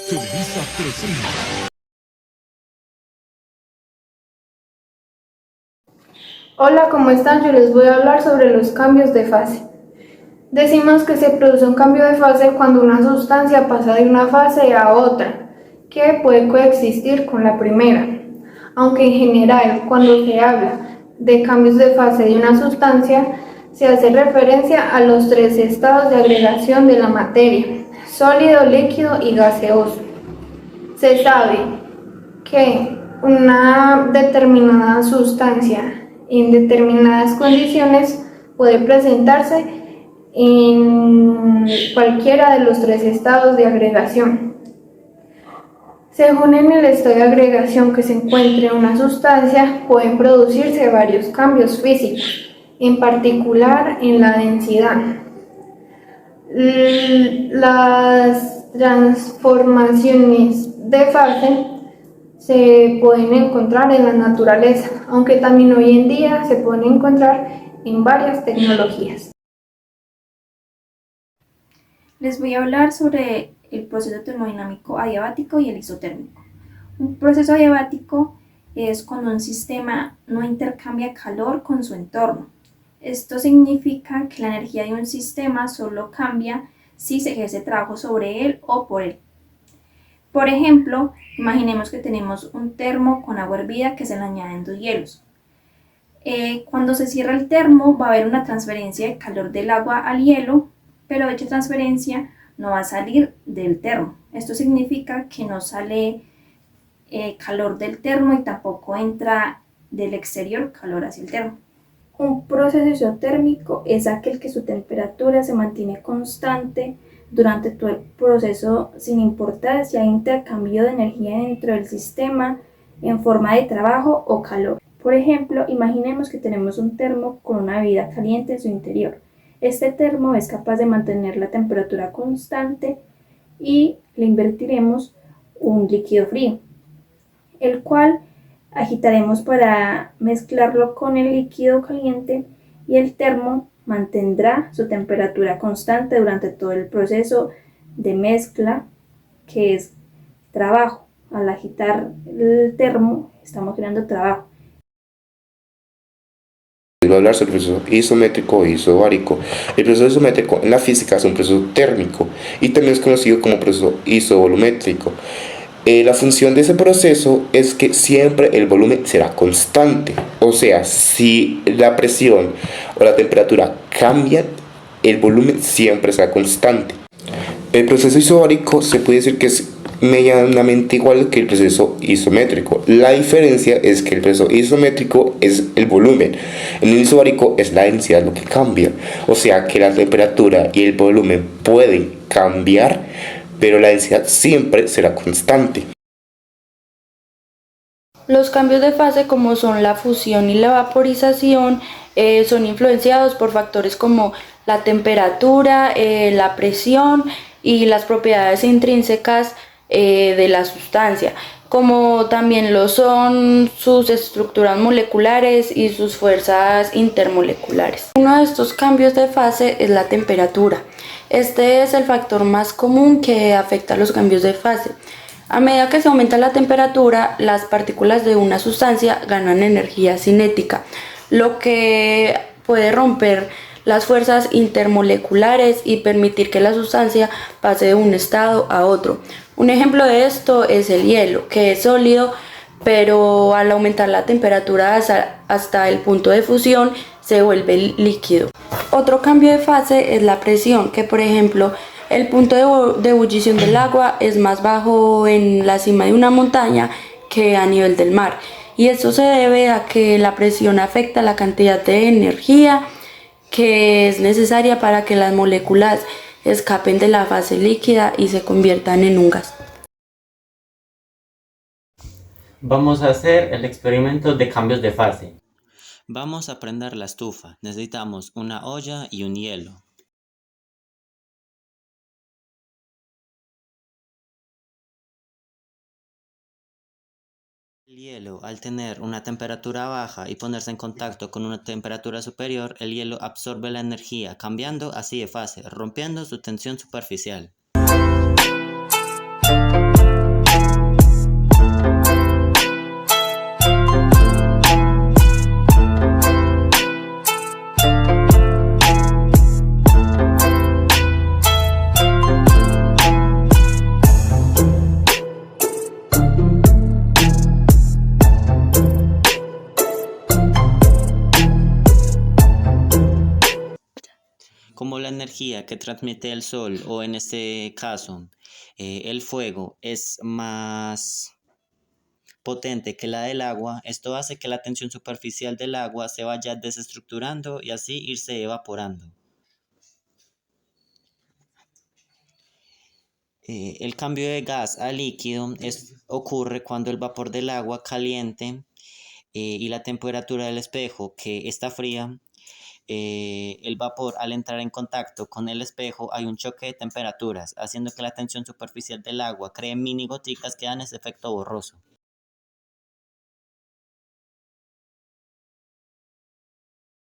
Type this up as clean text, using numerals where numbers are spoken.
Televisa presenta. Hola, ¿cómo están? Yo les voy a hablar sobre los cambios de fase. Decimos que se produce un cambio de fase cuando una sustancia pasa de una fase a otra, que puede coexistir con la primera. Aunque en general, cuando se habla de cambios de fase de una sustancia, se hace referencia a los tres estados de agregación de la materia: sólido, líquido y gaseoso. Se sabe que una determinada sustancia en determinadas condiciones puede presentarse en cualquiera de los tres estados de agregación. Según en el estado de agregación que se encuentre una sustancia, pueden producirse varios cambios físicos, en particular en la densidad. Las transformaciones de fase se pueden encontrar en la naturaleza, aunque también hoy en día se pueden encontrar en varias tecnologías. Les voy a hablar sobre el proceso termodinámico adiabático y el isotérmico. Un proceso adiabático es cuando un sistema no intercambia calor con su entorno. Esto significa que la energía de un sistema solo cambia si se ejerce trabajo sobre él o por él. Por ejemplo, imaginemos que tenemos un termo con agua hervida que se le añaden dos hielos. Cuando se cierra el termo va a haber una transferencia de calor del agua al hielo, pero dicha transferencia no va a salir del termo. Esto significa que no sale calor del termo y tampoco entra del exterior calor hacia el termo. Un proceso isotérmico es aquel que su temperatura se mantiene constante durante todo el proceso sin importar si hay intercambio de energía dentro del sistema en forma de trabajo o calor. Por ejemplo, imaginemos que tenemos un termo con una bebida caliente en su interior. Este termo es capaz de mantener la temperatura constante y le invertiremos un líquido frío, el cual agitaremos para mezclarlo con el líquido caliente y el termo mantendrá su temperatura constante durante todo el proceso de mezcla, que es trabajo. Al agitar el termo estamos creando trabajo. Les voy a hablar sobre el proceso isométrico e isobárico. El proceso isométrico en la física es un proceso térmico y también es conocido como proceso isovolumétrico. La función de ese proceso es que siempre el volumen será constante. O sea, si la presión o la temperatura cambian, el volumen siempre será constante. El proceso isobárico se puede decir que es medianamente igual que el proceso isométrico. La diferencia es que el proceso isométrico es el volumen, en el isobárico es la densidad lo que cambia. O sea que la temperatura y el volumen pueden cambiar, pero la densidad siempre será constante. Los cambios de fase, como son la fusión y la vaporización, son influenciados por factores como la temperatura, la presión y las propiedades intrínsecas de la sustancia, como también lo son sus estructuras moleculares y sus fuerzas intermoleculares. Uno de estos cambios de fase es la temperatura. Este es el factor más común que afecta a los cambios de fase. A medida que se aumenta la temperatura, las partículas de una sustancia ganan energía cinética, lo que puede romper las fuerzas intermoleculares y permitir que la sustancia pase de un estado a otro. Un ejemplo de esto es el hielo, que es sólido, pero al aumentar la temperatura hasta el punto de fusión se vuelve líquido. Otro cambio de fase es la presión, que por ejemplo el punto de ebullición del agua es más bajo en la cima de una montaña que a nivel del mar. Y esto se debe a que la presión afecta la cantidad de energía que es necesaria para que las moléculas escapen de la fase líquida y se conviertan en un gas. Vamos a hacer el experimento de cambios de fase. Vamos a prender la estufa. Necesitamos una olla y un hielo. El hielo, al tener una temperatura baja y ponerse en contacto con una temperatura superior, el hielo absorbe la energía, cambiando así de fase, rompiendo su tensión superficial. Como la energía que transmite el sol o en este caso el fuego es más potente que la del agua, esto hace que la tensión superficial del agua se vaya desestructurando y así irse evaporando. El cambio de gas a líquido ocurre cuando el vapor del agua caliente y la temperatura del espejo que está fría, el vapor al entrar en contacto con el espejo hay un choque de temperaturas, haciendo que la tensión superficial del agua cree mini goticas que dan ese efecto borroso.